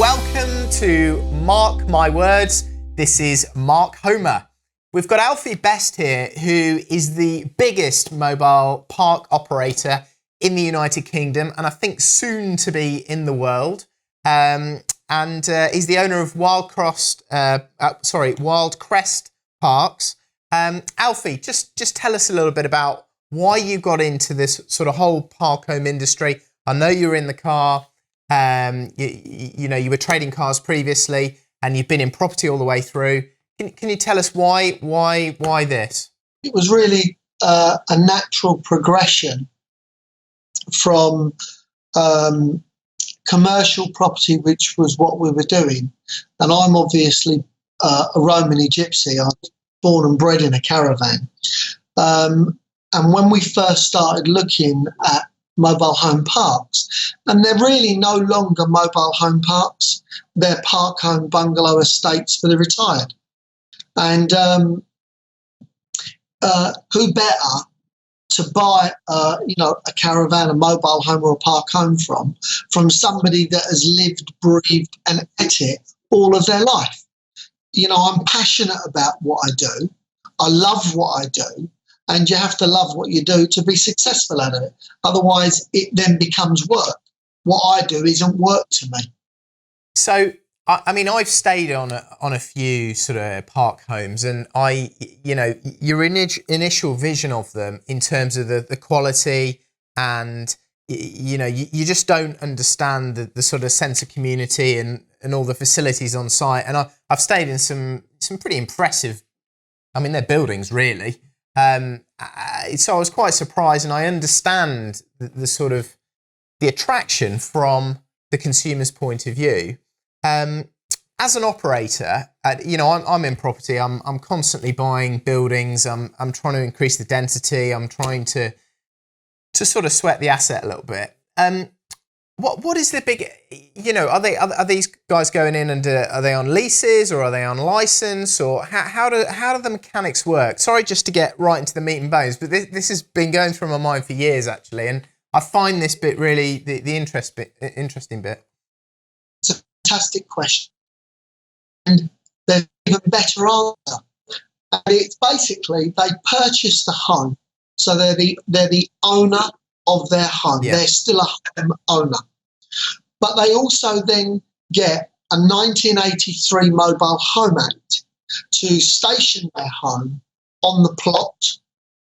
welcome to Mark My Words. This is Mark Homer. We've got Alfie Best here, who is the biggest mobile park operator in the United Kingdom, and I think soon to be in the world. And he's the owner of Wildcrest Parks. Alfie, just tell us a little bit about why you got into this sort of whole park home industry. I know you were in the car. You were trading cars previously, and you've been in property all the way through. Can you tell us why this? It was really a natural progression from commercial property, which was what we were doing. And I'm obviously a Romany gypsy. I was born and bred in a caravan. And when we first started looking at mobile home parks, and they're really no longer mobile home parks, they're park home bungalow estates for the retired. And who better to buy a caravan, a mobile home or a park home from somebody that has lived, breathed and ate it all of their life. I'm passionate about what I do. I love what I do. And you have to love what you do to be successful at it. Otherwise, it then becomes work. What I do isn't work to me. So, I've stayed on a few sort of park homes, and your initial vision of them in terms of the quality, and you just don't understand the sort of sense of community and all the facilities on site. And I've stayed in some pretty impressive. They're buildings really. So I was quite surprised, and I understand the sort of the attraction from the consumer's point of view. As an operator, I'm in property. I'm constantly buying buildings. I'm trying to increase the density. I'm trying to sort of sweat the asset a little bit. What is the big? Are these guys going in and are they on leases, or are they on license, or how do the mechanics work? Sorry, just to get right into the meat and bones, but this has been going through my mind for years actually, and I find this bit really the interesting bit. It's a fantastic question, and there's an even better answer. And it's basically they purchase the home, so they're the owner of their home. Yeah. They're still a home owner. But they also then get a 1983 Mobile Home Act to station their home on the plot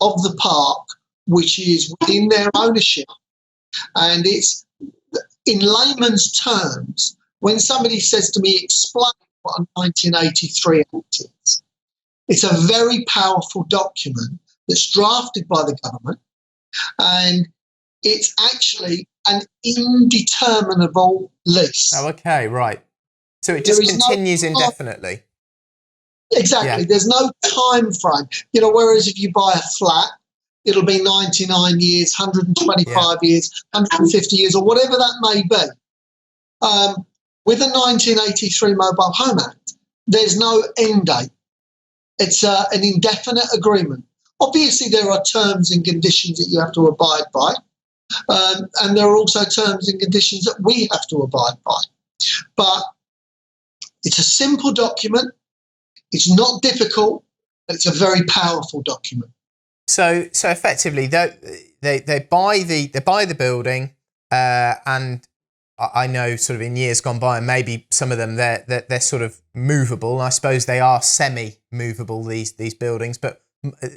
of the park, which is within their ownership. And it's, in layman's terms, when somebody says to me, explain what a 1983 Act is, it's a very powerful document that's drafted by the government, and it's actually an indeterminable lease. Oh, okay, right. So it just continues indefinitely. Exactly. Yeah. There's no time frame. Whereas if you buy a flat, it'll be 99 years, 125 years, 150 years, or whatever that may be. With a 1983 Mobile Home Act, there's no end date. It's an indefinite agreement. Obviously, there are terms and conditions that you have to abide by. And there are also terms and conditions that we have to abide by. But it's a simple document. It's not difficult, but it's a very powerful document. So effectively, they buy the building, and I know sort of in years gone by, and maybe some of them they're sort of movable. I suppose they are semi-movable, these buildings, but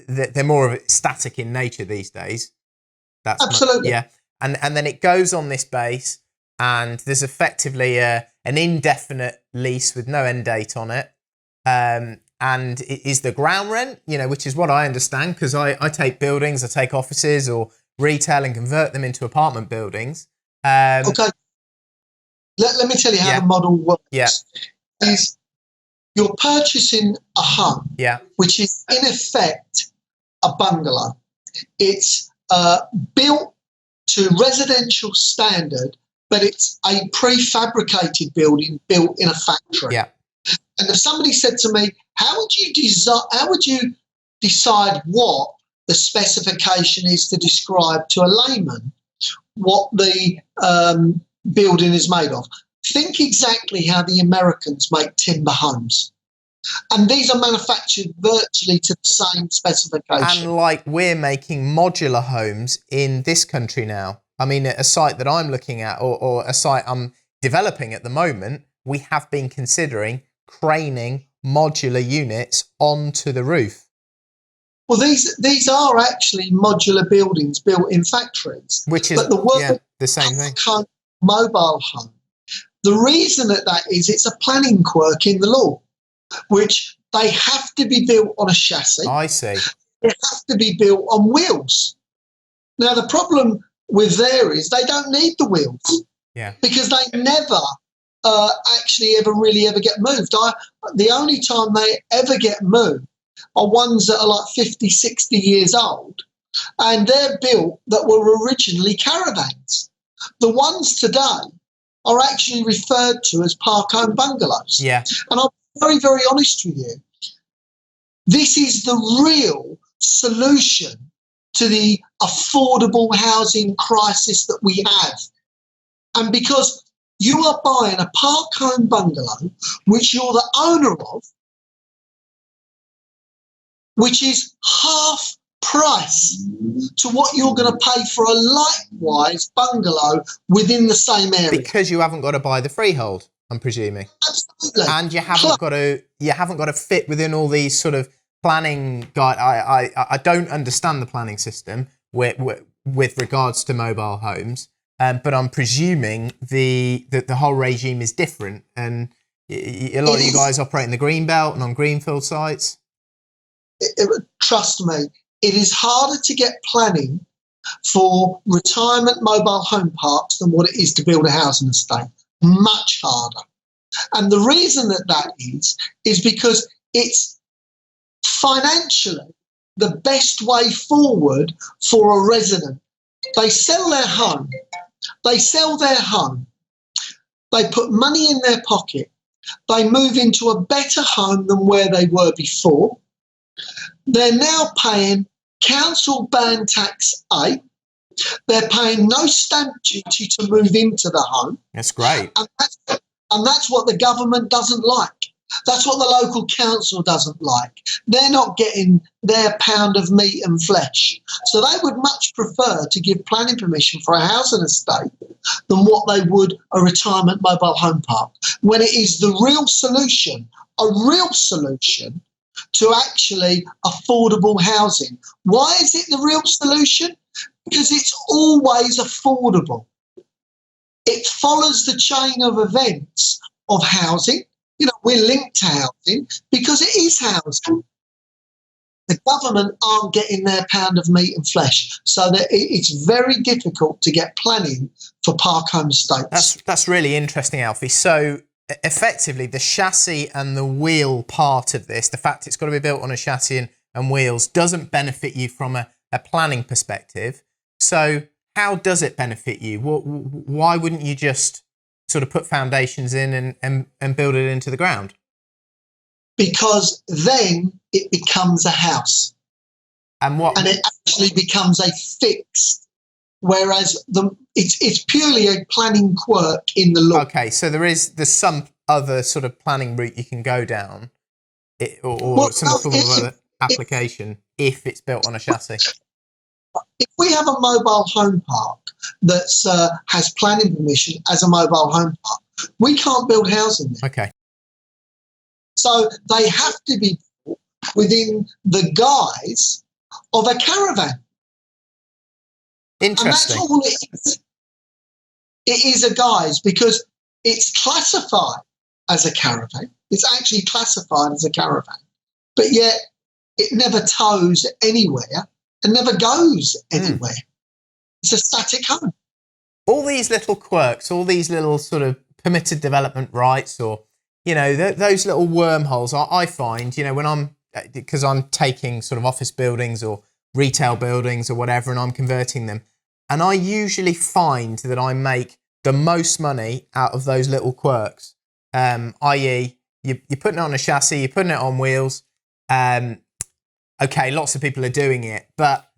they're more of static in nature these days. That's absolutely. Yeah. And then it goes on this base, and there's effectively an indefinite lease with no end date on it. And it is the ground rent, which is what I understand, because I take buildings, I take offices or retail and convert them into apartment buildings. Okay. Let me tell you how the model works. Yeah. Is you're purchasing a home, which is in effect a bungalow. It's built to residential standard, but it's a prefabricated building built in a factory. Yeah. And if somebody said to me, how would you decide what the specification is to describe to a layman what the building is made of? think exactly how the Americans make timber homes. And these are manufactured virtually to the same specification. And like we're making modular homes in this country now. I mean, a site that I'm looking at or a site I'm developing at the moment, we have been considering craning modular units onto the roof. Well, these are actually modular buildings built in factories. Which is the same thing. Mobile home. The reason that is it's a planning quirk in the law, which they have to be built on a chassis. I see. They have to be built on wheels. Now, the problem with there is they don't need the wheels. Yeah. Because they never actually ever get moved. The only time they ever get moved are ones that are like 50, 60 years old, and they're built that were originally caravans. The ones today are actually referred to as park-home bungalows. Yeah. And I'm very, very honest with you. This is the real solution to the affordable housing crisis that we have. And because you are buying a park-home bungalow, which you're the owner of, which is half price to what you're going to pay for a likewise bungalow within the same area. Because you haven't got to buy the freehold, I'm presuming. Absolutely. And you haven't got to fit within all these sort of planning guide. I don't understand the planning system with regards to mobile homes, but I'm presuming the whole regime is different, and a lot of you guys operate in the green belt and on greenfield sites. Trust me, it is harder to get planning for retirement mobile home parks than what it is to build a housing estate. Much harder. And the reason that is because it's financially the best way forward for a resident. They sell their home. They put money in their pocket. They move into a better home than where they were before. They're now paying council ban tax A. They're paying no stamp duty to move into the home. That's great. And that's what the government doesn't like. That's what the local council doesn't like. They're not getting their pound of meat and flesh. So they would much prefer to give planning permission for a housing estate than what they would a retirement mobile home park, when it is the real solution, to actually affordable housing. Why is it the real solution? Because it's always affordable. It follows the chain of events of housing. You know, we're linked to housing because it is housing. The government aren't getting their pound of meat and flesh, so that it's very difficult to get planning for park home estates. That's really interesting, Alfie. So effectively, the chassis and the wheel part of this, the fact it's got to be built on a chassis and wheels, doesn't benefit you from a planning perspective. So how does it benefit you? Why wouldn't you just sort of put foundations in and build it into the ground? Because then it becomes a house. And it actually becomes a fixed, whereas it's purely a planning quirk in the law. Okay, so there's some other sort of planning route you can go down, or some form of other application if it's built on a chassis. If we have a mobile home park that has planning permission as a mobile home park, we can't build housing there. Okay. So they have to be built within the guise of a caravan. Interesting. And that's all it is. It is a guise because it's classified as a caravan. It's actually classified as a caravan. But yet it never tows anywhere and never goes anywhere. It's a static home. All these little quirks, all these little sort of permitted development rights, or, you know, those little wormholes, I find, you know, because I'm taking sort of office buildings or retail buildings or whatever, and I'm converting them. And I usually find that I make the most money out of those little quirks, i.e. you're putting it on a chassis, you're putting it on wheels. Okay, lots of people are doing it, but,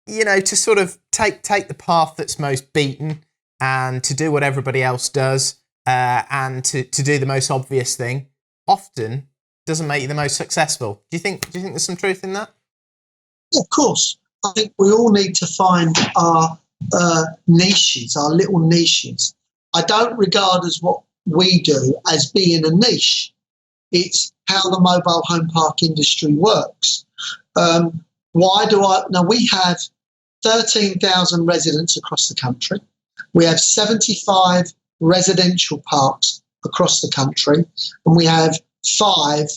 you know, to sort of take the path that's most beaten and to do what everybody else does, and to do the most obvious thing often doesn't make you the most successful. Do you think there's some truth in that? Yeah, of course. I think we all need to find our niches, our little niches. I don't regard as what we do as being a niche. It's how the mobile home park industry works. Now we have 13,000 residents across the country. We have 75 residential parks across the country, and we have 5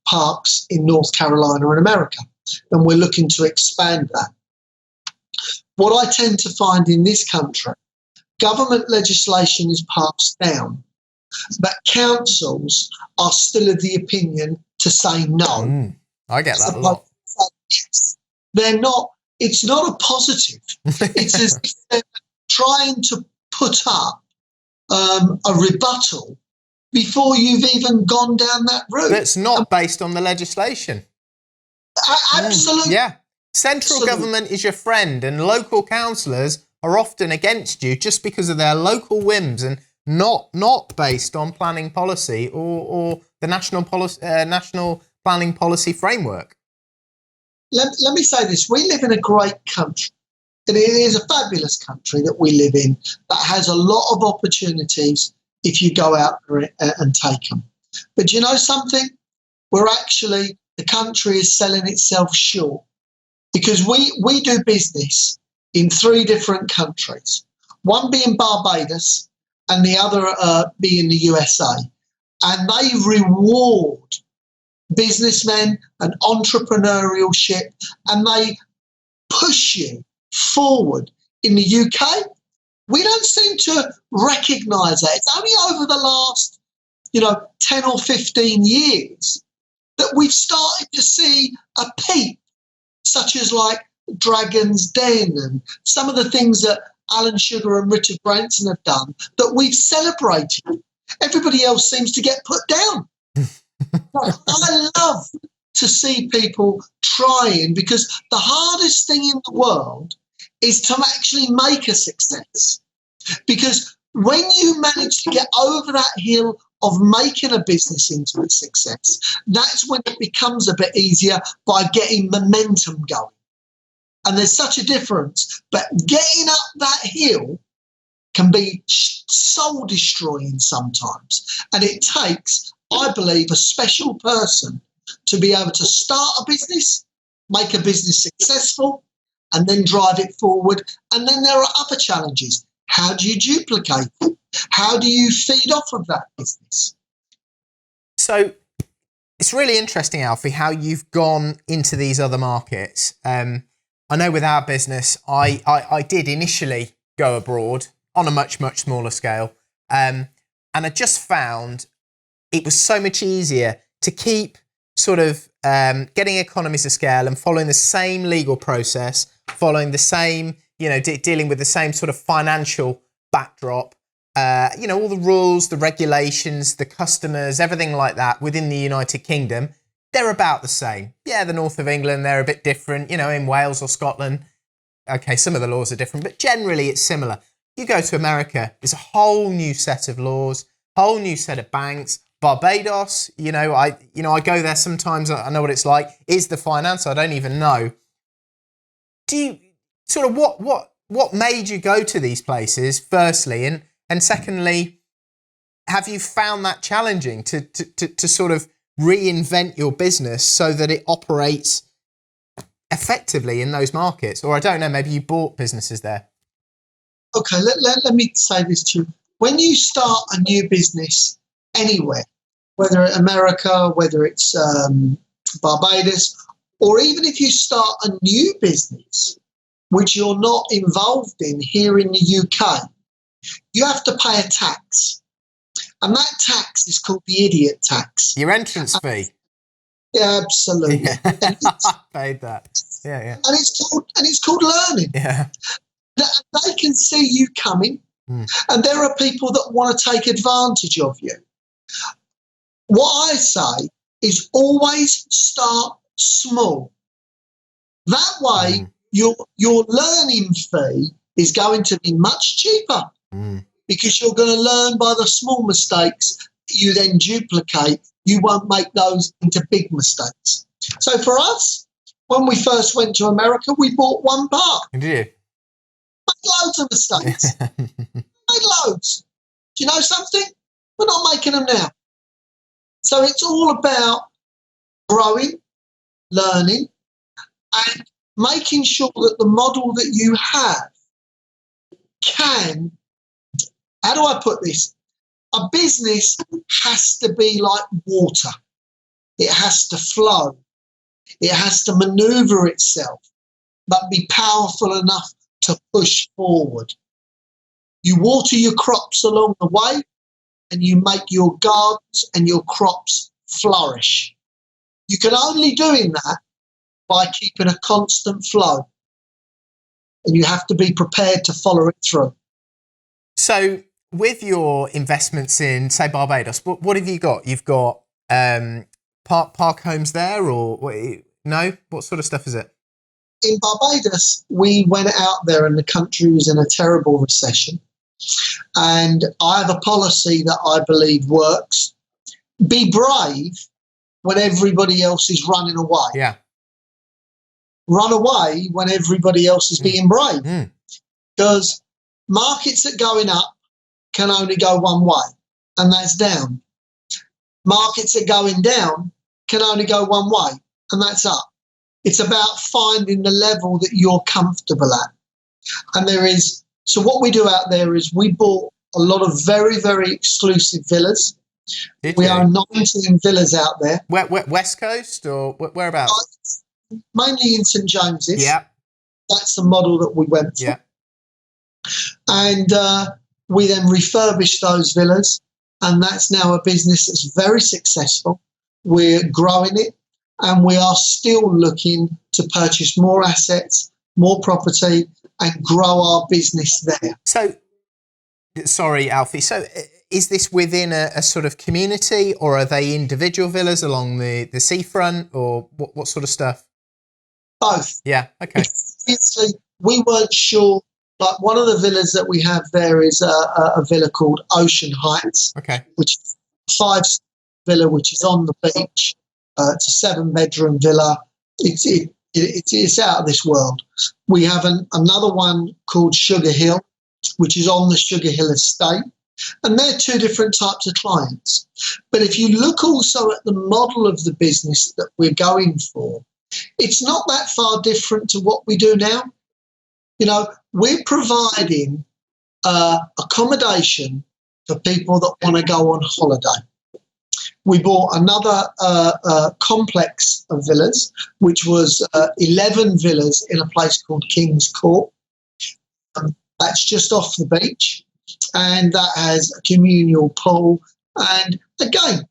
parks in North Carolina and America, and we're looking to expand that. What I tend to find in this country, government legislation is passed down, but councils are still of the opinion to say no. I get that a lot. They're not. It's not a positive. It's as if they're trying to put up a rebuttal before you've even gone down that route. That's not based on the legislation. Absolutely. Yeah. Central government is your friend, and local councillors are often against you just because of their local whims and not based on planning policy or the national planning policy framework. Let me say this. We live in a great country. And it is a fabulous country that we live in that has a lot of opportunities if you go out there and take them. But you know something? The country is selling itself short, because we do business in 3 different countries, one being Barbados and the other being the USA. And they reward businessmen and entrepreneurship, and they push you forward. In the UK, we don't seem to recognise that. It's only over the last, 10 or 15 years that we've started to see a peak, such as like Dragon's Den and some of the things that Alan Sugar and Richard Branson have done that we've celebrated. Everybody else seems to get put down. I love to see people trying, because the hardest thing in the world is to actually make a success. Because when you manage to get over that hill of making a business into a success, that's when it becomes a bit easier by getting momentum going. And there's such a difference. But getting up that hill can be soul destroying sometimes. And it takes, I believe, a special person to be able to start a business, make a business successful, and then drive it forward. And then there are other challenges. How do you duplicate it? How do you feed off of that business? So it's really interesting, Alfie, how you've gone into these other markets. I know with our business, I did initially go abroad on a much, much smaller scale. And I just found it was so much easier to keep sort of getting economies of scale and following the same legal process, following the same, dealing with the same sort of financial backdrop, all the rules, the regulations, the customers, everything like that within the United Kingdom. They're about the same. Yeah, the north of England, they're a bit different, in Wales or Scotland. Okay, some of the laws are different, but generally it's similar. You go to America, there's a whole new set of laws, whole new set of banks. Barbados, I go there sometimes, I know what it's like. Is the finance? I don't even know. Do you sort of what made you go to these places, firstly, and secondly, have you found that challenging to sort of reinvent your business so that it operates effectively in those markets? Or I don't know, maybe you bought businesses there. Okay, let me say this to you. When you start a new business anywhere, whether it's America, whether it's Barbados, or even if you start a new business which you're not involved in here in the UK, you have to pay a tax. And that tax is called the idiot tax. Your entrance fee. Yeah, absolutely. Yeah. I paid that. Yeah. And it's called learning. Yeah. They can see you coming, and there are people that want to take advantage of you. What I say is always start small. That way, your learning fee is going to be much cheaper because you're going to learn by the small mistakes you then duplicate. You won't make those into big mistakes. So for us, when we first went to America, we bought one park. Did you? Made loads of mistakes. Made loads. Do you know something? We're not making them now. So it's all about growing, learning, and making sure that the model that you have can, how do I put this? A business has to be like water. It has to flow. It has to maneuver itself, but be powerful enough to push forward. You water your crops along the way, and you make your gardens and your crops flourish. You can only doing that by keeping a constant flow, and you have to be prepared to follow it through. So with your investments in, say, Barbados, what have you got? You've got park homes there, or no? What sort of stuff is it? In Barbados, we went out there and the country was in a terrible recession. And I have a policy that I believe works. Be brave when everybody else is running away. Yeah. Run away when everybody else is being brave. Because markets that going up can only go one way, and that's down. Markets that going down can only go one way, and that's up. It's about finding the level that you're comfortable at. And so what we do out there is we bought a lot of very, very exclusive villas. We own 19 villas out there. Where, West Coast or whereabouts? Mainly in St James's. Yeah. That's the model that we went for. Yeah. And we then refurbished those villas, and that's now a business that's very successful. We're growing it, and we are still looking to purchase more assets, more property, and grow our business there. So, sorry, Alfie. So, is this within a sort of community, or are they individual villas along the seafront, or what sort of stuff? Both. Yeah. Okay. Obviously, we weren't sure. Like one of the villas that we have there is a villa called Ocean Heights. Okay. Which is a 5-star villa, which is on the beach. It's a 7-bedroom villa. It's out of this world. We have another one called Sugar Hill, which is on the Sugar Hill estate. And they're two different types of clients. But if you look also at the model of the business that we're going for, it's not that far different to what we do now. You know, we're providing accommodation for people that want to go on holiday. We bought another complex of villas, which was 11 villas in a place called King's Court. That's just off the beach, and that has a communal pool. And again,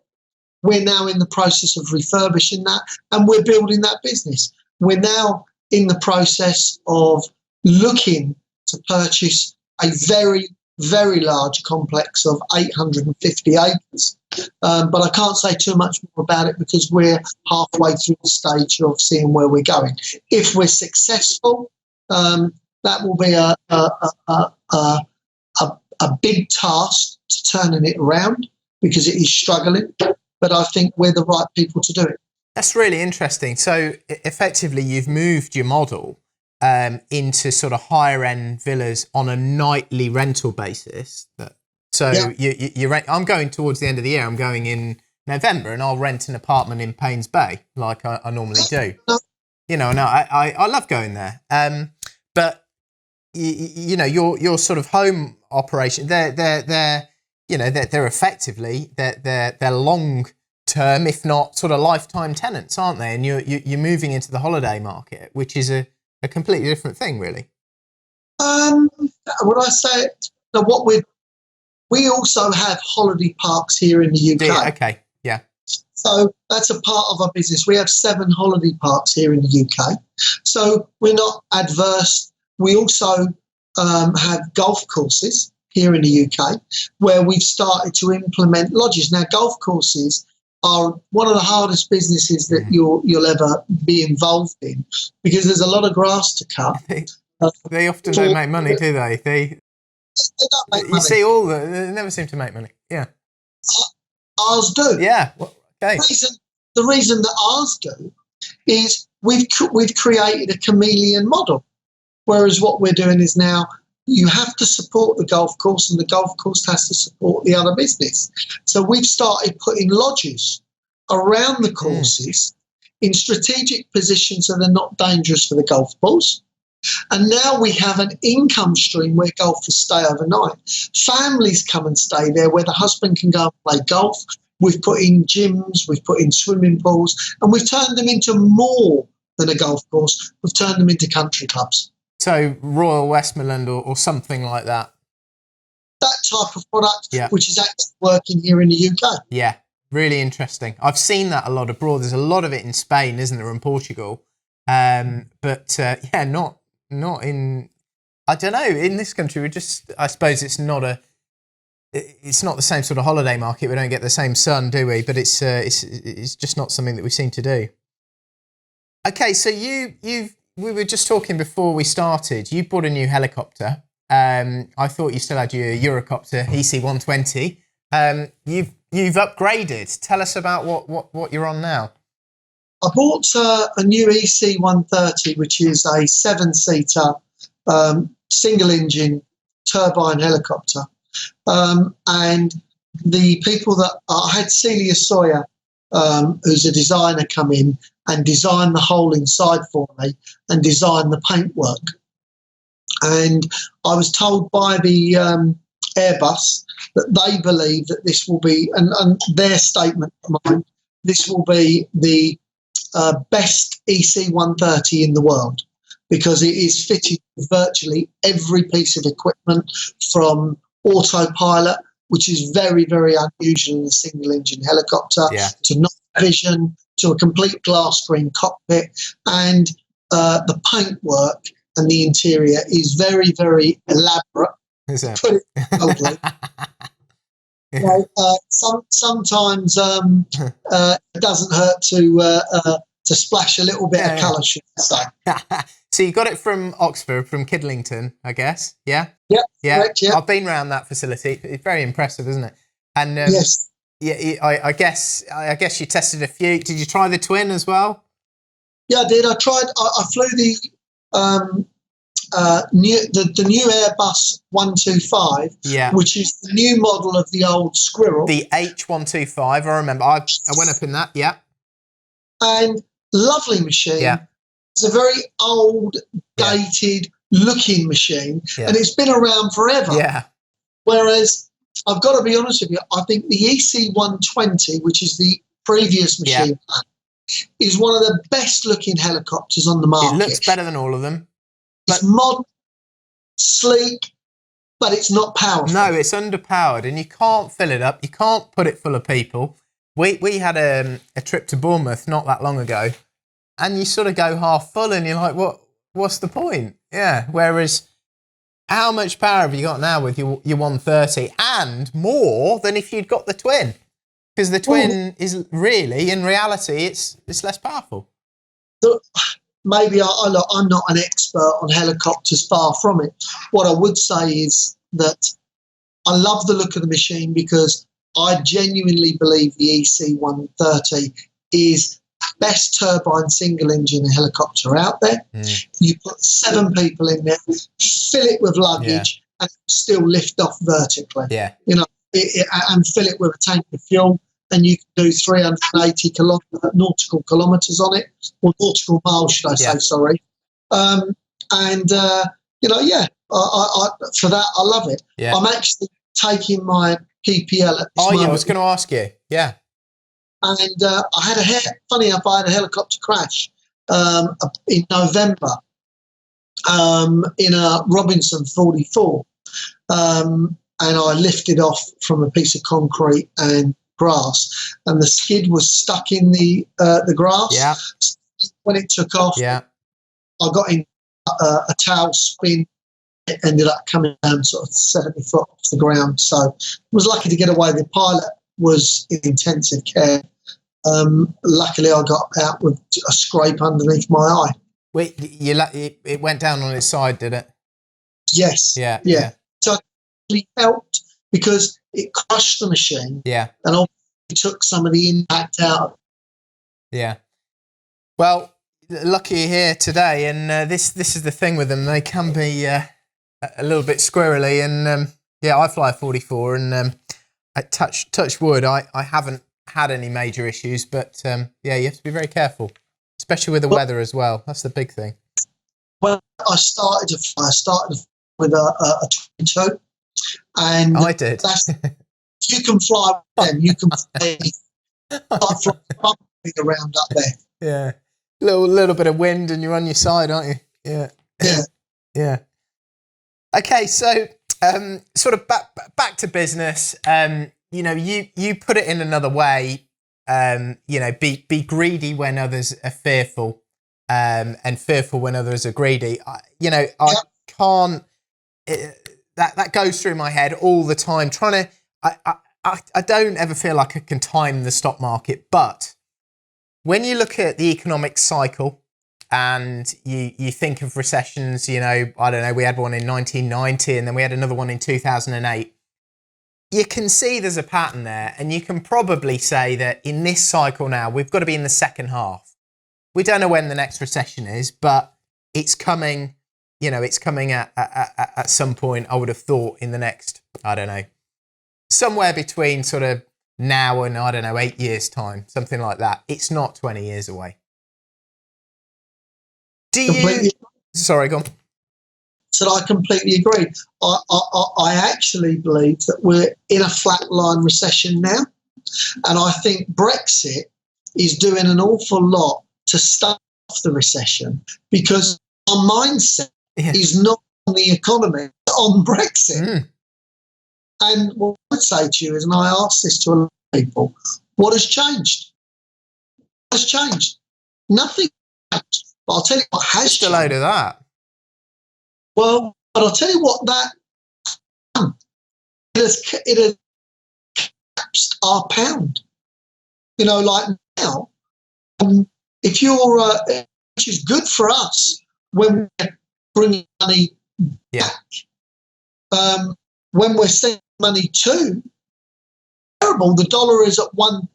we're now in the process of refurbishing that, and we're building that business. We're now in the process of looking to purchase a very, very large complex of 850 acres. But I can't say too much more about it because we're halfway through the stage of seeing where we're going. If we're successful, that will be a big task to turning it around because it is struggling. But I think we're the right people to do it. That's really interesting. So effectively, you've moved your model into sort of higher end villas on a nightly rental basis. So yeah. you rent. I'm going towards the end of the year. I'm going in November, and I'll rent an apartment in Paynes Bay, like I normally do. You know, and I love going there. But you know, your sort of home operation, they're effectively they're long term, if not sort of lifetime tenants, aren't they? And you're moving into the holiday market, which is a completely different thing, really. Would I say it? No, we also have holiday parks here in the UK. Yeah, okay, yeah. So that's a part of our business. We have 7 holiday parks here in the UK. So we're not adverse. We also have golf courses here in the UK where we've started to implement lodges. Now, golf courses are one of the hardest businesses that you'll ever be involved in because there's a lot of grass to cut. They often don't make money, do they? They don't make You money. see, they never seem to make money. Yeah. Ours do. Yeah. Well, okay. The reason that ours do is we've created a chameleon model, whereas what we're doing is now you have to support the golf course and the golf course has to support the other business. So we've started putting lodges around the courses in strategic positions so they're not dangerous for the golf balls. And now we have an income stream where golfers stay overnight. Families come and stay there where the husband can go and play golf. We've put in gyms, we've put in swimming pools, and we've turned them into more than a golf course. We've turned them into country clubs. So Royal Westmoreland or something like that. That type of product, which is actually working here in the UK. Yeah, really interesting. I've seen that a lot abroad. There's a lot of it in Spain, isn't there, and Portugal. But not in, I don't know, in this country, I suppose it's not the same sort of holiday market. We don't get the same sun, do we? But it's just not something that we seem to do. Okay, so we were just talking before we started. You bought a new helicopter. I thought you still had your Eurocopter EC120. You've upgraded. Tell us about what you're on now. I bought a new EC130, which is a 7-seater single-engine turbine helicopter. And the people that I had Celia Sawyer, who's a designer, come in and design the whole inside for me and design the paintwork. And I was told by the Airbus that they believe that this will be, and their statement of mine, this will be the best EC130 in the world, because it is fitted with virtually every piece of equipment, from autopilot, which is very, very unusual in a single engine helicopter, to night vision, to a complete glass screen cockpit, and the paintwork and the interior is very, very elaborate. Is it? Put it mildly. Sometimes it doesn't hurt to splash a little bit of colour, should I say. So you got it from Oxford, from Kidlington, I guess. Yeah. Yep. Correct, yeah. I've been around that facility. It's very impressive, isn't it? And yes. Yeah, I guess you tested a few. Did you try the twin as well? Yeah, I did. I flew the new Airbus 125, which is the new model of the old Squirrel. The H125, I remember. I went up in that, yeah. And lovely machine. Yeah. It's a very old, dated looking machine, and it's been around forever. Yeah. Whereas, I've got to be honest with you, I think the EC120, which is the previous machine, is one of the best looking helicopters on the market. It looks better than all of them. It's modern, sleek, but it's not powerful. No, it's underpowered, and you can't fill it up. You can't put it full of people. We had a trip to Bournemouth not that long ago, and you sort of go half full, and you're like, what's the point? Yeah. Whereas, how much power have you got now with your 130, and more than if you'd got the twin? Because the twin is really, in reality, it's less powerful. So, maybe I'm not an expert on helicopters, far from it. What I would say is that I love the look of the machine, because I genuinely believe the EC130 is the best turbine single engine helicopter out there. You put 7 people in there, fill it with luggage, and still lift off vertically. Yeah. And fill it with a tank of fuel, and you can do 380 nautical kilometres on it, or nautical miles, should I say? Sorry. I for that, I love it. Yeah. I'm actually taking my PPL at this moment. I was going to ask you. Yeah. And I had funny enough, I had a helicopter crash in November in a Robinson 44, and I lifted off from a piece of concrete and grass, and the skid was stuck in the grass. Yeah. So when it took off, I got in a tail spin. It ended up coming down sort of 70 foot off the ground. So I was lucky to get away. The pilot was in intensive care. Luckily, I got out with a scrape underneath my eye. Wait, it went down on its side, did it? Yes. Yeah. So actually helped because it crushed the machine. Yeah. And obviously took some of the impact out. Yeah. Well, lucky you're here today, and this is the thing with them. They can be a little bit squirrely, and yeah, I fly a 44, and I touch wood. I haven't had any major issues, but yeah, you have to be very careful, especially with the weather as well. That's the big thing. Well, I started with a 22, and I did. That's, you can fly with them. You can fly around up there. Yeah, little bit of wind, and you're on your side, aren't you? Yeah. Yeah. Yeah. Okay, so sort of back to business. You know, you put it in another way. You know, be greedy when others are fearful, and fearful when others are greedy. I can't. That goes through my head all the time. I don't ever feel like I can time the stock market, but when you look at the economic cycle and you think of recessions, you know, I don't know, we had one in 1990 and then we had another one in 2008. You can see there's a pattern there, and you can probably say that in this cycle now, we've got to be in the second half. We don't know when the next recession is, but it's coming, you know, it's coming at some point, I would have thought, in the next, I don't know, somewhere between sort of now and, I don't know, 8 years' time, something like that. It's not 20 years away. Sorry, go on. So I completely agree. I actually believe that we're in a flatline recession now. And I think Brexit is doing an awful lot to stop the recession, because our mindset is not on the economy, it's on Brexit. Mm. And what I would say to you is, and I ask this to a lot of people, what has changed? What has changed? Nothing changed. But I'll tell you what has changed. Just a load of that. Well, but I'll tell you what that it has collapsed our pound. You know, like now, if you're, which is good for us when we're bringing money back. When we're sending money to, terrible. The dollar is at 1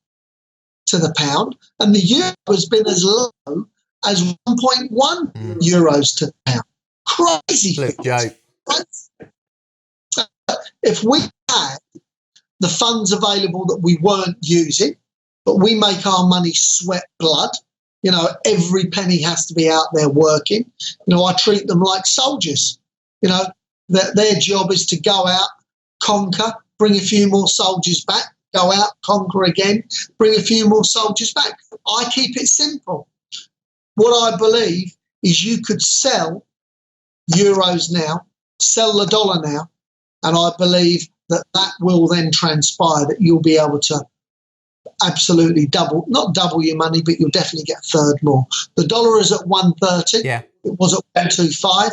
to the pound, and the euro has been as low as 1.1 euros to the pound. Crazy. Joke. If we had the funds available that we weren't using, but we make our money sweat blood, you know, every penny has to be out there working. You know, I treat them like soldiers. You know, their job is to go out, conquer, bring a few more soldiers back, go out, conquer again, bring a few more soldiers back. I keep it simple. What I believe is you could sell euros now, sell the dollar now, and I believe that will then transpire, that you'll be able to absolutely not double your money, but you'll definitely get a third more. The dollar is at 130. Yeah. It was at 125.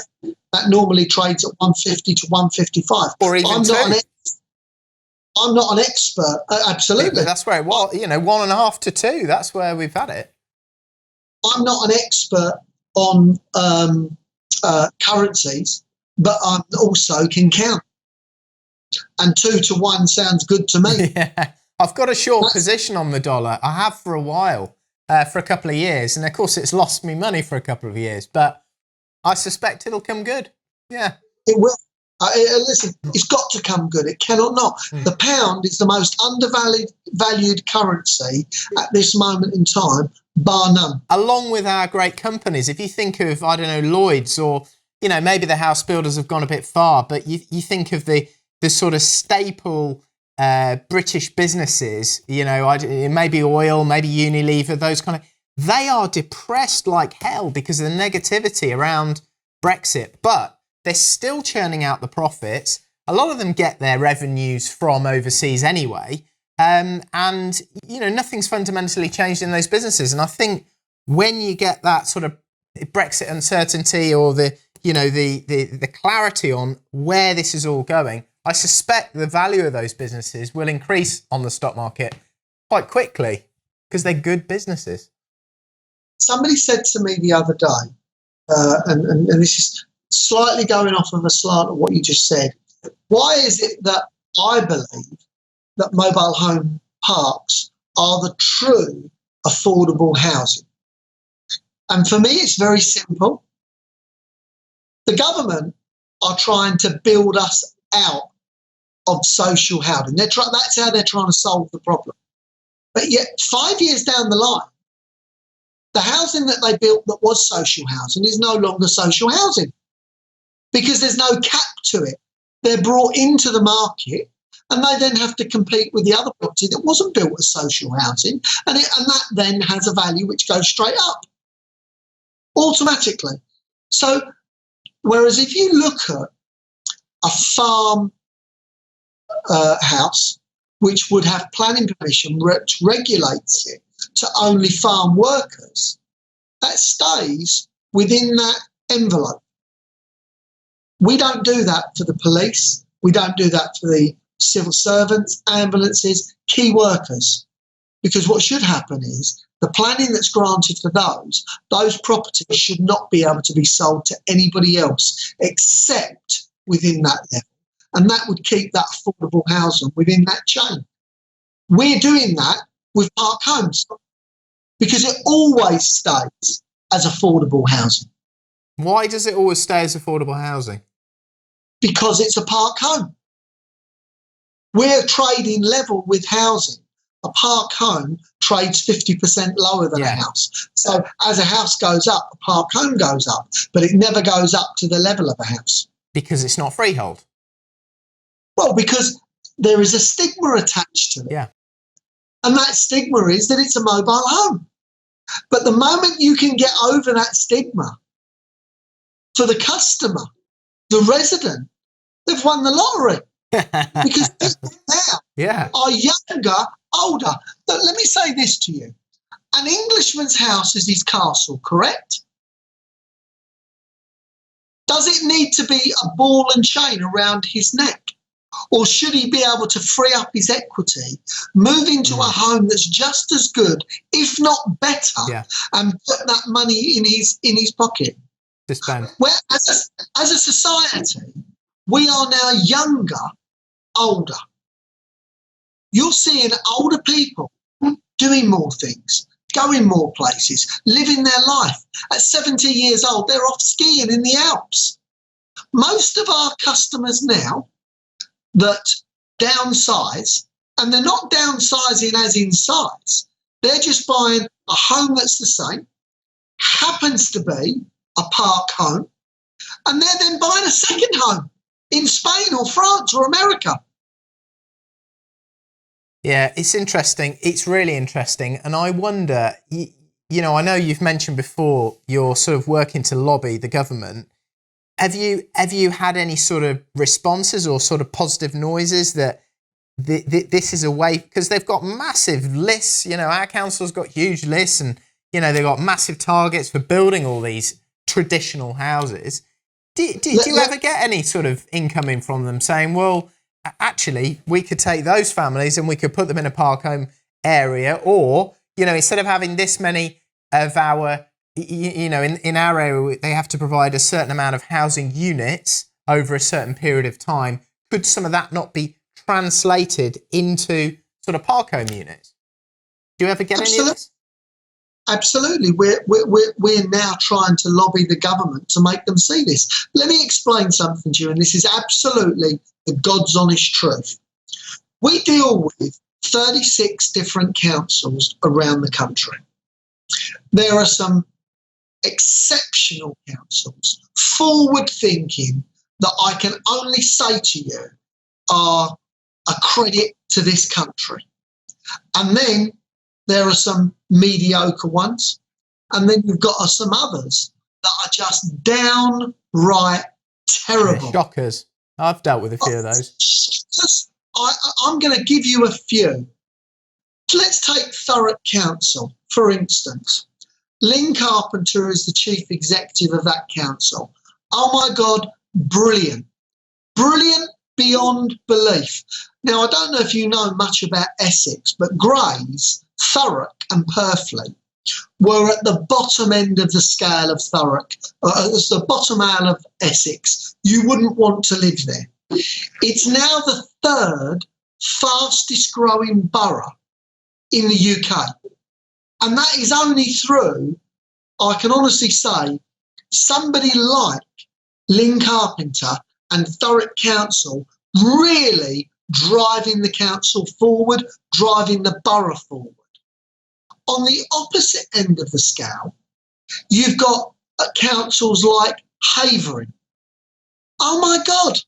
That normally trades at 150 to 155. Or even I'm not an expert. Absolutely. Yeah, but that's where it was, you know, 1.5 to 2. That's where we've had it. I'm not an expert on currencies, but I also can count. And 2 to 1 sounds good to me. Yeah. I've got a short position on the dollar. I have for a while, for a couple of years. And of course, it's lost me money for a couple of years, but I suspect it'll come good. Yeah. It will. Listen, it's got to come good. It cannot not. The pound is the most undervalued currency at this moment in time, bar none. Along with our great companies, if you think of, I don't know, Lloyd's, or, you know, maybe the house builders have gone a bit far, but you think of the sort of staple British businesses, you know, maybe oil, maybe Unilever, those kind of, they are depressed like hell because of the negativity around Brexit, but they're still churning out the profits. A lot of them get their revenues from overseas anyway. And, you know, nothing's fundamentally changed in those businesses. And I think when you get that sort of Brexit uncertainty, or the clarity on where this is all going, I suspect the value of those businesses will increase on the stock market quite quickly because they're good businesses. Somebody said to me the other day, and this is slightly going off of a slant of what you just said, Why is it that I believe that mobile home parks are the true affordable housing? And for me, it's very simple. The government are trying to build us out of social housing. That's how they're trying to solve the problem. But yet, 5 years down the line, the housing that they built that was social housing is no longer social housing because there's no cap to it. They're brought into the market and they then have to compete with the other property that wasn't built as social housing, and that then has a value which goes straight up automatically. So, whereas if you look at a farm house which would have planning permission which regulates it to only farm workers, that stays within that envelope. We don't do that for the police. We don't do that for the civil servants, ambulances, key workers. Because what should happen is the planning that's granted for those properties should not be able to be sold to anybody else except within that level. And that would keep that affordable housing within that chain. We're doing that with park homes because it always stays as affordable housing. Why does it always stay as affordable housing? Because it's a park home. We're trading level with housing. A park home trades 50% lower than a house. So as a house goes up, a park home goes up, but it never goes up to the level of a house. Because it's not freehold? Well, because there is a stigma attached to it. Yeah. And that stigma is that it's a mobile home. But the moment you can get over that stigma, for the customer, the resident, they've won the lottery. Because people now are younger, older. But let me say this to you. An Englishman's house is his castle, correct? Does it need to be a ball and chain around his neck? Or should he be able to free up his equity, move into a home that's just as good, if not better, and put that money in his pocket? Where, as a society, we are now younger, older. You're seeing older people doing more things, going more places, living their life. At 70 years old, they're off skiing in the Alps. Most of our customers now that downsize, and they're not downsizing as in size, they're just buying a home that's the same, happens to be a park home, and they're then buying a second home in Spain or France or America. Yeah, it's interesting. It's really interesting. And I wonder, you know, I know you've mentioned before you're sort of working to lobby the government. Have you had any sort of responses or sort of positive noises that this is a way, because they've got massive lists, you know, our council's got huge lists and, you know, they've got massive targets for building all these traditional houses. Do you ever get any sort of incoming from them saying, well, actually, we could take those families and we could put them in a park home area, or, you know, instead of having this many of our, you know, in our area, they have to provide a certain amount of housing units over a certain period of time. Could some of that not be translated into sort of park home units? Do you ever get any of this? Absolutely. We're now trying to lobby the government to make them see this. Let me explain something to you, and this is absolutely the God's honest truth. We deal with 36 different councils around the country. There are some exceptional councils, forward-thinking, that I can only say to you are a credit to this country. And then there are some mediocre ones, and then you've got some others that are just downright terrible. Shockers. I've dealt with a few of those. I'm going to give you a few. Let's take Thurrock Council, for instance. Lynn Carpenter is the chief executive of that council. Oh my God, brilliant. Brilliant beyond belief. Now, I don't know if you know much about Essex, but Grays, Thurrock and Purfleet were at the bottom end of the scale of Thurrock. It's the bottom end of Essex. You wouldn't want to live there. It's now the third fastest growing borough in the UK. And that is only through, I can honestly say, somebody like Lynn Carpenter and Thurrock Council really driving the council forward, driving the borough forward. On the opposite end of the scale, you've got councils like Havering. Oh my God.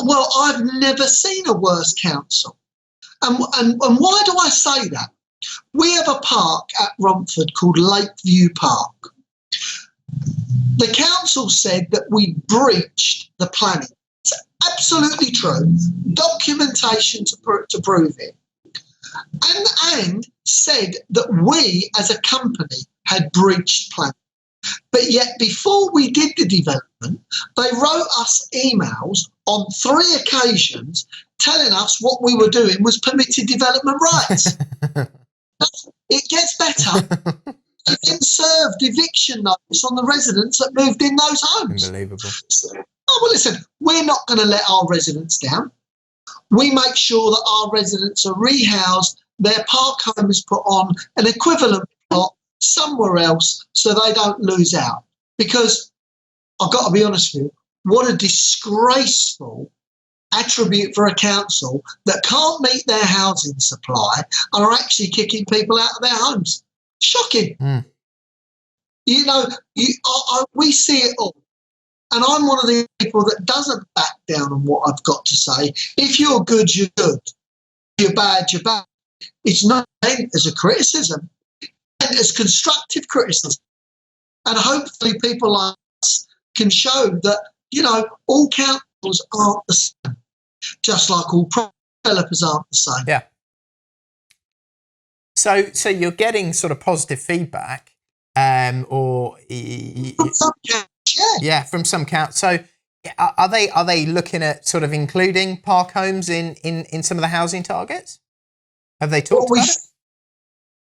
Well, I've never seen a worse council. And why do I say that? We have a park at Romford called Lakeview Park. The council said that we breached the planning. It's absolutely true. Documentation to prove it. And said that we as a company had breached planning. But yet before we did the development, they wrote us emails on 3 occasions telling us what we were doing was permitted development rights. It gets better. They then served eviction notice on the residents that moved in those homes. Unbelievable. So, well, listen, we're not going to let our residents down. We make sure that our residents are rehoused, their park home is put on an equivalent plot somewhere else so they don't lose out. Because I've got to be honest with you, what a disgraceful attribute for a council that can't meet their housing supply and are actually kicking people out of their homes. Shocking. You know, we see it all. And I'm one of the people that doesn't back down on what I've got to say. If you're good, you're good. If you're bad, you're bad. It's not meant as a criticism, it's as constructive criticism. And hopefully people like us can show that, you know, all councils aren't the same, just like all developers aren't the same. Yeah. So you're getting sort of positive feedback, or from some councils, yeah, from some councils. So are they looking at sort of including park homes in some of the housing targets? Have they talked about it?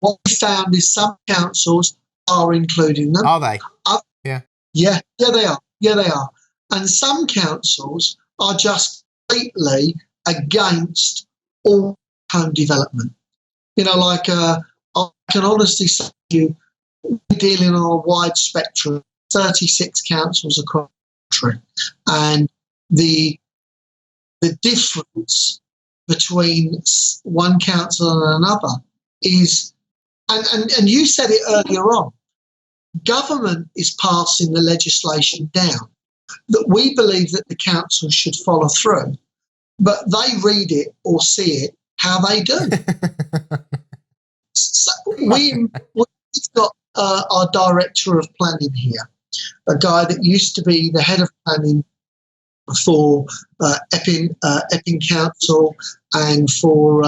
What we found is some councils are including them. Are they? Yeah, they are. Yeah, they are. And some councils are just completely against all home development. You know, like I can honestly say to you, we're dealing on a wide spectrum, 36 councils across the country, and the difference between one council and another is, and you said it earlier on, government is passing the legislation down that we believe that the council should follow through, but they read it or see it how they do. So we've got our director of planning here, a guy that used to be the head of planning for Epping Council and for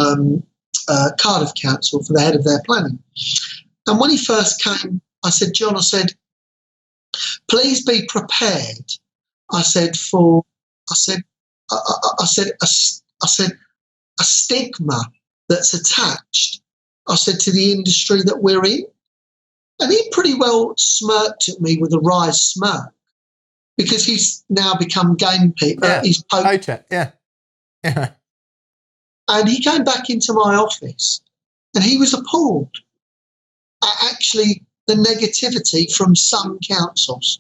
Cardiff Council, for the head of their planning. And when he first came, I said, John, I said, please be prepared. I said a stigma that's attached, I said, to the industry that we're in. And he pretty well smirked at me with a wry smirk, because he's now become gamekeeper. Yeah. He's poacher. Yeah. And he came back into my office and he was appalled at actually the negativity from some councils,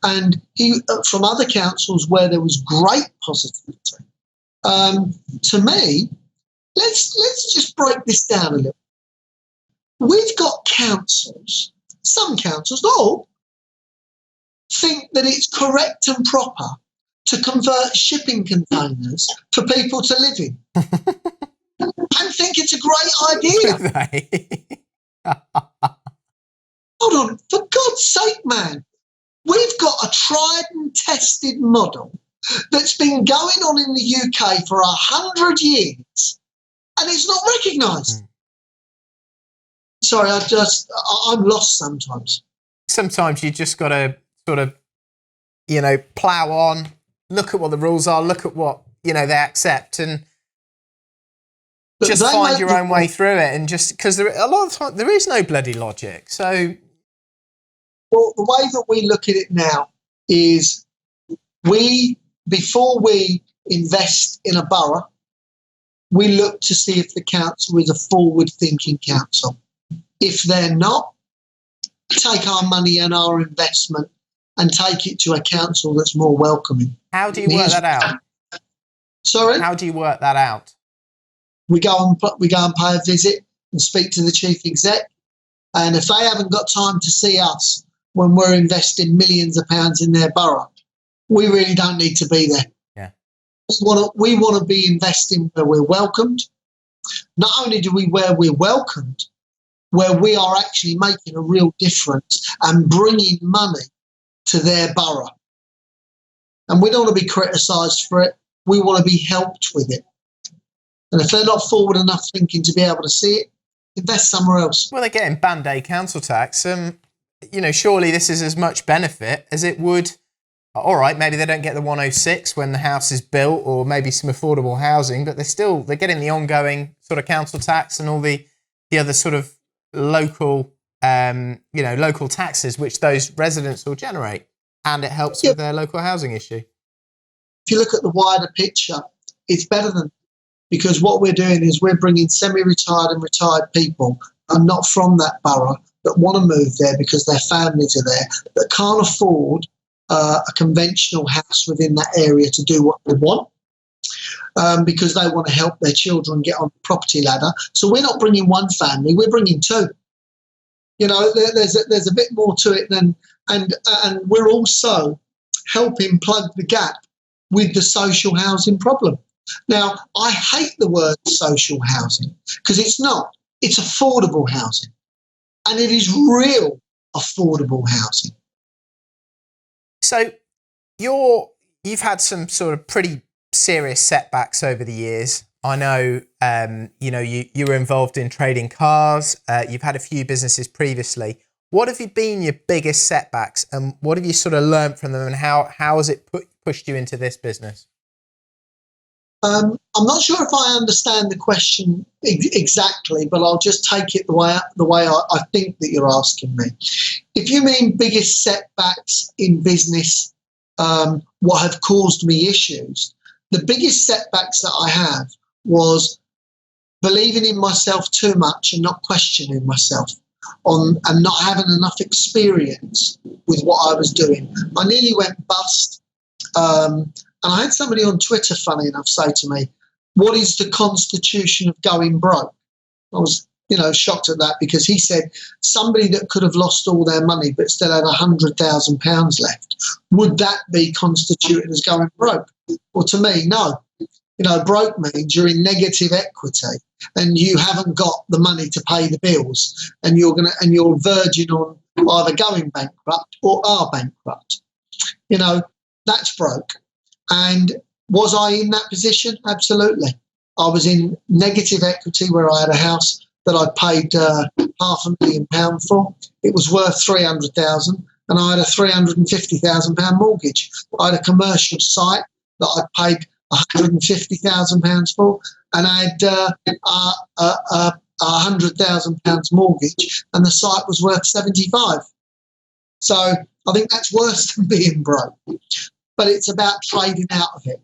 and he from other councils where there was great positivity. To me, let's just break this down a little. We've got councils, some councils, not all, think that it's correct and proper to convert shipping containers for people to live in. And think it's a great idea. Hold on, for God's sake, man. We've got a tried and tested model that's been going on in the UK for 100 years, and it's not recognised. Sorry, I'm lost sometimes. Sometimes you just got to sort of, plough on, look at what the rules are, look at what, they accept, and just find your own way through it. And just because a lot of the time there is no bloody logic. So, well, the way that we look at it now is we before we invest in a borough, we look to see if the council is a forward-thinking council. If they're not, take our money and our investment and take it to a council that's more welcoming. How do you work that out? Sorry? How do you work that out? We go and pay a visit and speak to the chief exec. And if they haven't got time to see us when we're investing millions of pounds in their borough, we really don't need to be there. Yeah. We want to be investing where we're welcomed. Not only do we where we're welcomed, where we are actually making a real difference and bringing money to their borough. And we don't want to be criticised for it. We want to be helped with it. And if they're not forward enough thinking to be able to see it, invest somewhere else. Well, they're getting band-aid council tax. Surely this is as much benefit as it would. All right, maybe they don't get the 106 when the house is built, or maybe some affordable housing, but they're getting the ongoing sort of council tax and all the other sort of local, local taxes which those residents will generate, and it helps with their local housing issue. If you look at the wider picture, it's better than, because what we're doing is we're bringing semi-retired and retired people and not from that borough that want to move there because their families are there, that can't afford a conventional house within that area to do what they want, because they want to help their children get on the property ladder. So we're not bringing one family, we're bringing two. There's a bit more to it than, and we're also helping plug the gap with the social housing problem. Now, I hate the word social housing because it's not. It's affordable housing, and it is real affordable housing. So you've had some sort of pretty serious setbacks over the years. I know, you were involved in trading cars. You've had a few businesses previously. What have been your biggest setbacks, and what have you sort of learned from them, and how has it pushed you into this business? I'm not sure if I understand the question exactly, but I'll just take it the way I think that you're asking me. If you mean biggest setbacks in business, what have caused me issues, the biggest setbacks that I have was believing in myself too much and not questioning myself and not having enough experience with what I was doing. I nearly went bust. And I had somebody on Twitter, funny enough, say to me, "What is the constitution of going broke?" I was, shocked at that, because he said somebody that could have lost all their money but still had £100,000 left, would that be constituted as going broke? Well, to me, no. Broke means you're in negative equity and you haven't got the money to pay the bills, and you're verging on either going bankrupt or are bankrupt. That's broke. And was I in that position? Absolutely. I was in negative equity where I had a house that I paid £500,000 for. It was worth 300,000, and I had a £350,000 mortgage. I had a commercial site that I paid £150,000 for, and I had £100,000 mortgage, and the site was worth 75. So I think that's worse than being broke. But it's about trading out of it.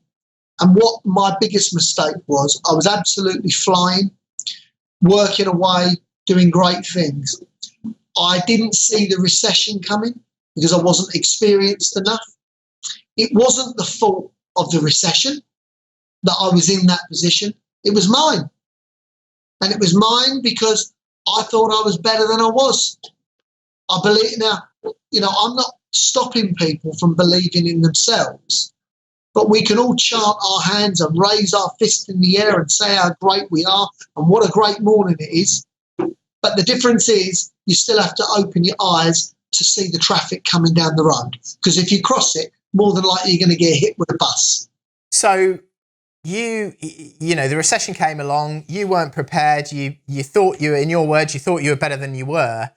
And what my biggest mistake was, I was absolutely flying, working away, doing great things. I didn't see the recession coming because I wasn't experienced enough. It wasn't the fault of the recession that I was in that position. It was mine. And it was mine because I thought I was better than I was. I believe now, I'm not stopping people from believing in themselves, but we can all chant our hands and raise our fist in the air and say how great we are and what a great morning it is. But the difference is you still have to open your eyes to see the traffic coming down the road, because if you cross it, more than likely you're going to get hit with a bus. So the recession came along, you weren't prepared, you thought in your words, you thought you were better than you were.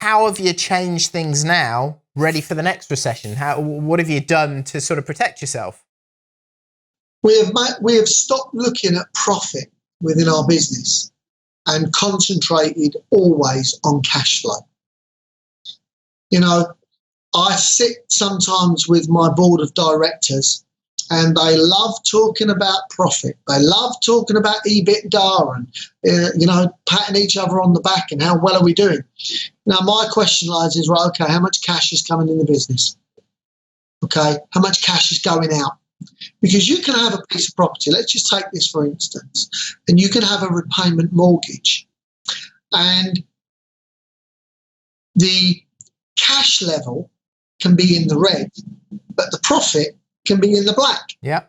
How have you changed things now, ready for the next recession? What have you done to sort of protect yourself? We have stopped looking at profit within our business and concentrated always on cash flow. I sit sometimes with my board of directors and they love talking about profit. They love talking about EBITDA and, patting each other on the back and how well are we doing. Now, my question lies is, right, okay, how much cash is coming in the business? Okay, how much cash is going out? Because you can have a piece of property, let's just take this for instance, and you can have a repayment mortgage, and the cash level can be in the red, but the profit can be in the black. Yeah.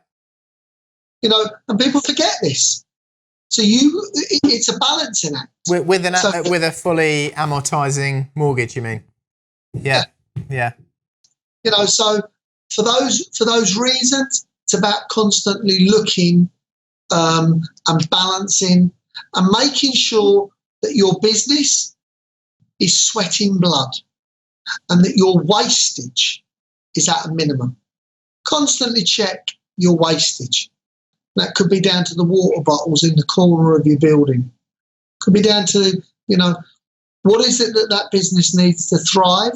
And people forget this. So it's a balancing act. With a fully amortizing mortgage, you mean? Yeah. So for those reasons, it's about constantly looking and balancing and making sure that your business is sweating blood and that your wastage is at a minimum. Constantly check your wastage. That could be down to the water bottles in the corner of your building. Could be down to, what is it that business needs to thrive?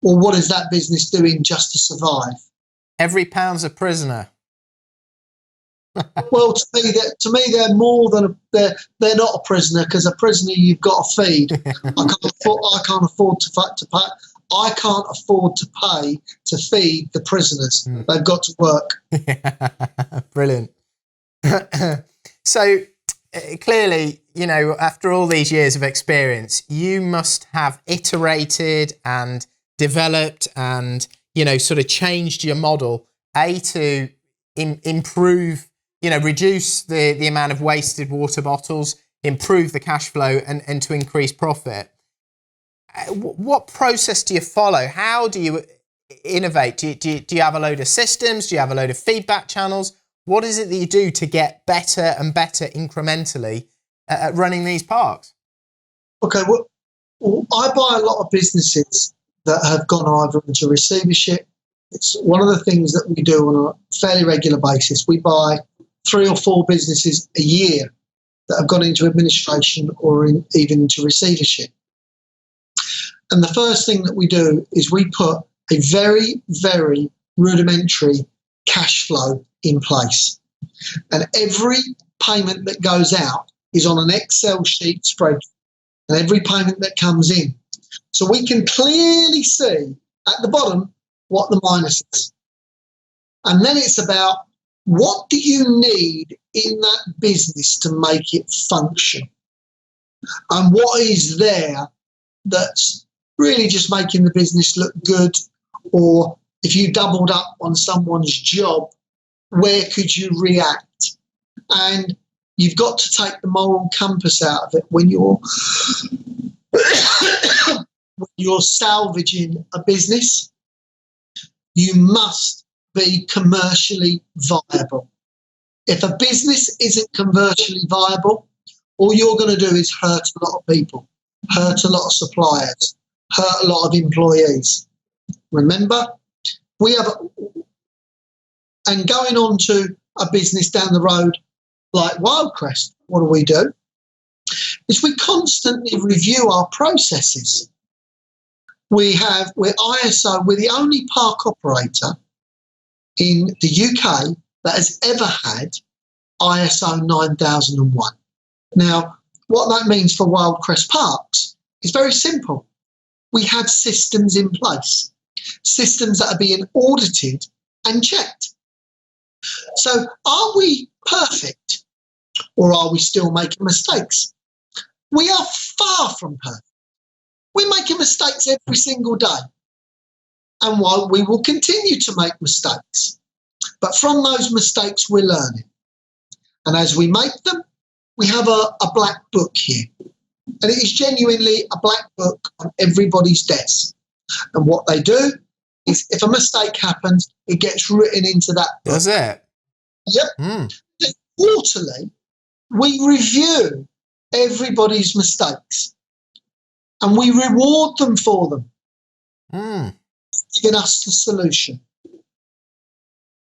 Or what is that business doing just to survive? Every pound's a prisoner. Well, to me, they're more than they're not a prisoner, because a prisoner you've got to feed. I can't afford to pay to feed the prisoners. They've got to work. Brilliant. So clearly, after all these years of experience, you must have iterated and developed and sort of changed your model to improve, reduce the amount of wasted water bottles, improve the cash flow and to increase profit. What process do you follow? How do you innovate? Do you have a load of systems? Do you have a load of feedback channels? What is it that you do to get better and better incrementally at running these parks? Okay, well, I buy a lot of businesses that have gone either into receivership. It's one of the things that we do on a fairly regular basis. We buy 3 or 4 businesses a year that have gone into administration or even into receivership. And the first thing that we do is we put a very, very rudimentary cash flow in place. And every payment that goes out is on an Excel sheet spreadsheet, and every payment that comes in. So we can clearly see at the bottom what the minus is. And then it's about, what do you need in that business to make it function? And what is there that's really just making the business look good? Or if you doubled up on someone's job, where could you react? And you've got to take the moral compass out of it when you're when you're salvaging a business. You must be commercially viable. If a business isn't commercially viable, all you're going to do is hurt a lot of people, hurt a lot of suppliers, hurt a lot of employees. Remember, and going on to a business down the road like Wildcrest, what do? Is we constantly review our processes. We're ISO, we're the only park operator in the UK that has ever had ISO 9001. Now, what that means for Wildcrest Parks is very simple. We have systems in place, systems that are being audited and checked. So are we perfect, or are we still making mistakes? We are far from perfect. We're making mistakes every single day. And while we will continue to make mistakes, but from those mistakes we're learning. And as we make them, we have a black book here. And it is genuinely a black book on everybody's desk. And what they do is, if a mistake happens, it gets written into that book. Does it? Yep. Quarterly, we review everybody's mistakes and we reward them for them, giving us the solution.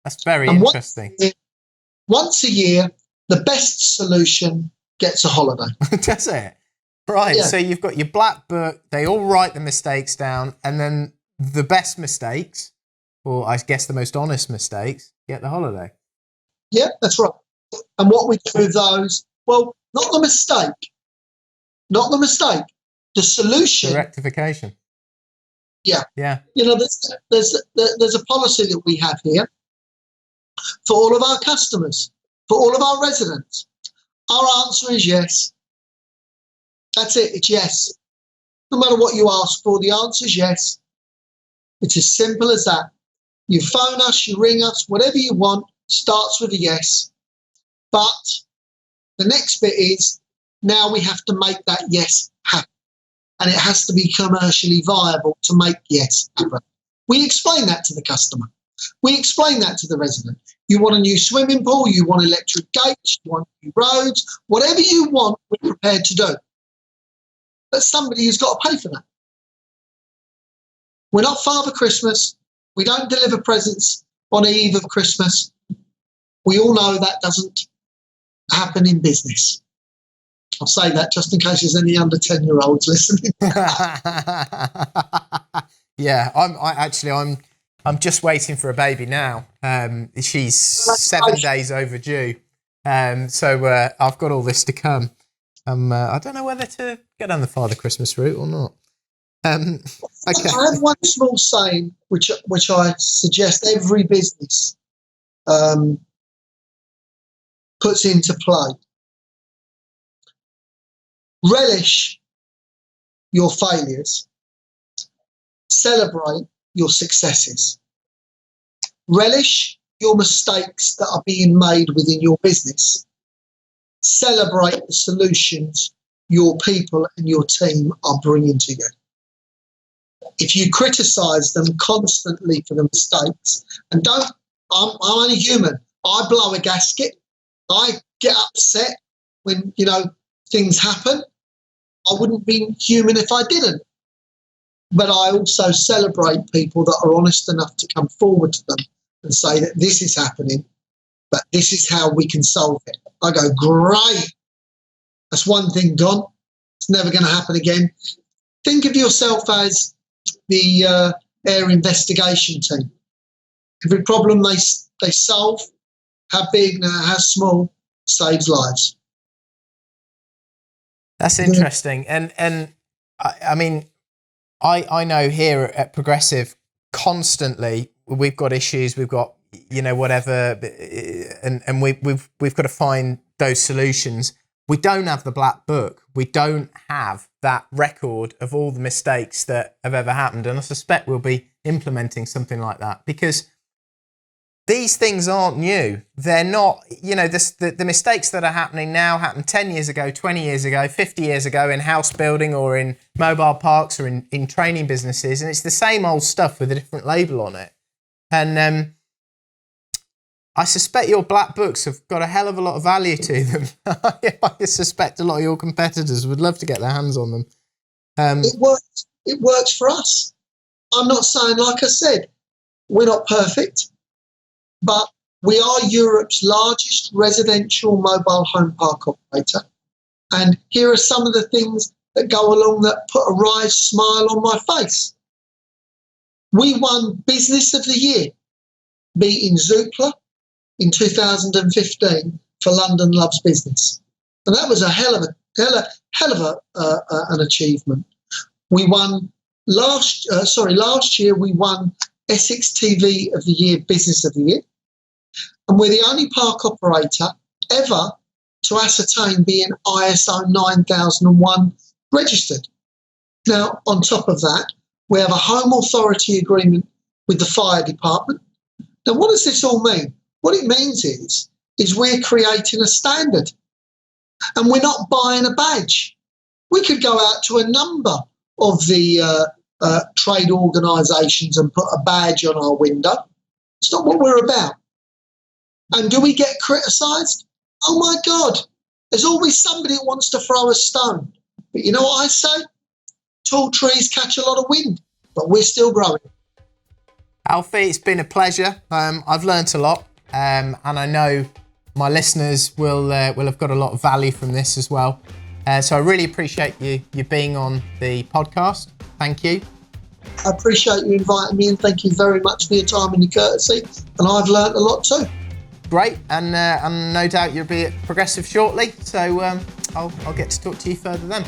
That's very interesting. Once a year, the best solution gets a holiday. Does it? Right. Yeah. So you've got your black book, they all write the mistakes down, and then the best mistakes or I guess the most honest mistakes, get the holiday. Yeah, that's right. And what we do with those, well, not the mistake, the The solution. rectification. Yeah. Yeah. You know, there's a policy that we have here for all of our customers, for all of our residents. Our answer is yes. That's it. It's yes. No matter what you ask for, the answer is yes. It's as simple as that. You phone us, you ring us, whatever you want, starts with a yes. But the next bit is now we have to make that yes happen. And it has to be commercially viable to make yes happen. We explain that to the customer. We explain that to the resident. You want a new swimming pool, you want electric gates, you want new roads, whatever you want, we're prepared to do. But somebody has got to pay for that. We're not Father Christmas. We don't deliver presents on the eve of Christmas. We all know that doesn't happen in business. I'll say that just in case there's any under 10-year-olds listening. Yeah, I'm just waiting for a baby now. She's 7 days overdue. So I've got all this to come. I don't know whether to go down the Father Christmas route or not. Okay. I have one small saying which I suggest every business puts into play. Relish your failures. Celebrate your successes. Relish your mistakes that are being made within your business. Celebrate the solutions your people and your team are bringing to you. If you criticise them constantly for the mistakes, and I'm only human. I blow a gasket. I get upset when, things happen. I wouldn't be human if I didn't. But I also celebrate people that are honest enough to come forward to them and say that this is happening, but this is how we can solve it. I go, great. That's one thing done. It's never going to happen again. Think of yourself as the air investigation team. Every problem they solve, how big, how small, saves lives. That's interesting. And I mean, I know here at Progressive constantly we've got issues, we've got, whatever, and we've got to find those solutions. We don't have the black book. We don't have that record of all the mistakes that have ever happened. And I suspect we'll be implementing something like that because these things aren't new. They're not, the mistakes that are happening now happened 10 years ago, 20 years ago, 50 years ago in house building or in mobile parks or in training businesses. And it's the same old stuff with a different label on it. And I suspect your black books have got a hell of a lot of value to them. I suspect a lot of your competitors would love to get their hands on them. It works for us. I'm not saying, like I said, we're not perfect. But we are Europe's largest residential mobile home park operator. And here are some of the things that go along that put a wry smile on my face. We won Business of the Year, beating Zoopla in 2015 for London Loves Business. And that was a hell of an achievement. We won last year we won Essex TV of the Year, Business of the Year. And we're the only park operator ever to ascertain being ISO 9001 registered. Now, on top of that, we have a home authority agreement with the fire department. Now, what does this all mean? What it means is we're creating a standard and we're not buying a badge. We could go out to a number of the trade organisations and put a badge on our window. It's not what we're about. And do we get criticised? Oh, my God. There's always somebody that wants to throw a stone. But you know what I say? Tall trees catch a lot of wind, but we're still growing. Alfie, it's been a pleasure. I've learnt a lot, and I know my listeners will have got a lot of value from this as well. So I really appreciate you being on the podcast. Thank you. I appreciate you inviting me, and thank you very much for your time and your courtesy. And I've learnt a lot too. Great, and no doubt you'll be at Progressive shortly, so I'll get to talk to you further then.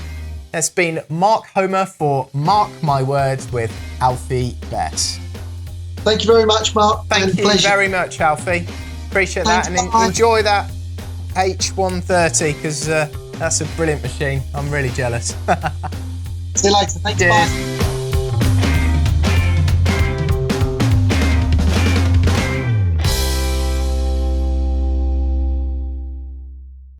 That's been Mark Homer for Mark My Words with Alfie Bess. Thank you very much, Mark. Thank you very much, Alfie. Appreciate that, and enjoy that H130, because that's a brilliant machine. I'm really jealous. See you later. Thanks. Cheers. Bye.